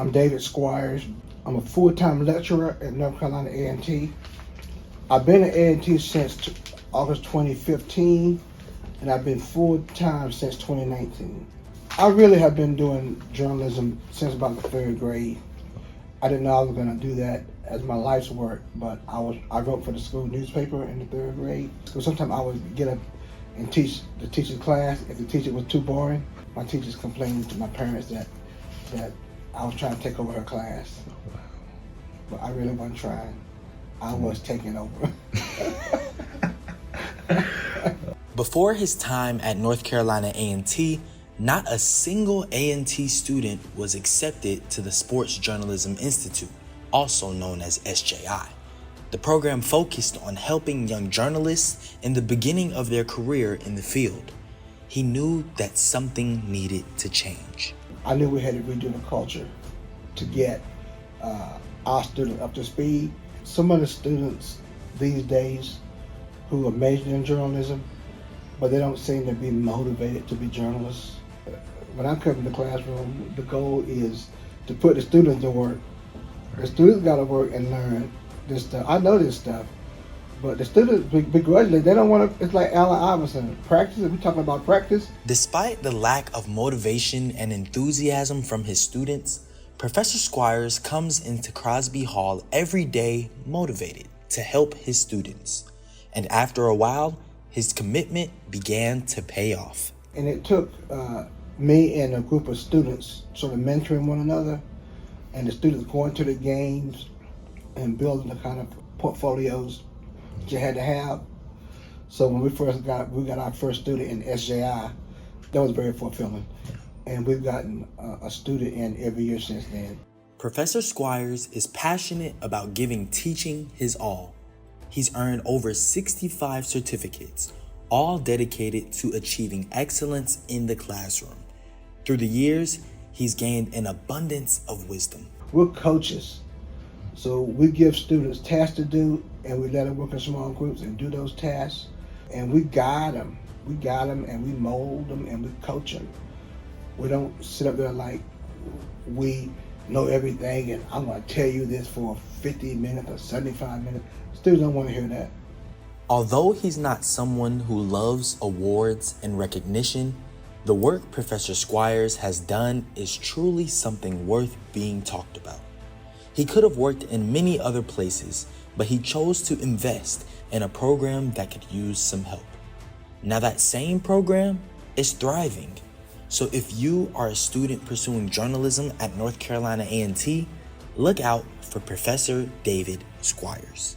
I'm David Squires. I'm a full-time lecturer at North Carolina A&T. I've been at A&T since August 2015, and I've been full-time since 2019. I really have been doing journalism since about the third grade. I didn't know I was going to do that as my life's work, but I wrote for the school newspaper in the third grade. So sometimes I would get up and teach the teacher's class. If the teacher was too boring, my teachers complained to my parents that I was trying to take over her class. But I really wasn't trying. I was taking over. Before his time at North Carolina A&T, not a single A&T student was accepted to the Sports Journalism Institute, also known as SJI. The program focused on helping young journalists in the beginning of their career in the field. He knew that something needed to change. I knew we had to redo the culture to get our students up to speed. Some of the students these days who are majoring in journalism, but they don't seem to be motivated to be journalists. When I come to the classroom, the goal is to put the students to work. The students got to work and learn this stuff. I know this stuff, but the students begrudgingly, they don't want to. It's like Allen Iverson, practice. We're talking about practice. Despite the lack of motivation and enthusiasm from his students, Professor Squires comes into Crosby Hall every day motivated to help his students. And after a while, his commitment began to pay off. And it took me and a group of students sort of mentoring one another, and the students going to the games and building the kind of portfolios that you had to have. So when we got our first student in SJI, that was very fulfilling. And we've gotten a student in every year since then. Professor Squires is passionate about giving teaching his all. He's earned over 65 certificates, all dedicated to achieving excellence in the classroom. Through the years, he's gained an abundance of wisdom. We're coaches, so we give students tasks to do, and we let them work in small groups and do those tasks, and we guide them. We guide them, and we mold them, and we coach them. We don't sit up there like we know everything, and I'm going to tell you this for 50 minutes or 75 minutes. Students don't want to hear that. Although he's not someone who loves awards and recognition, the work Professor Squires has done is truly something worth being talked about. He could have worked in many other places, but he chose to invest in a program that could use some help. Now that same program is thriving. So if you are a student pursuing journalism at North Carolina A&T, look out for Professor David Squires.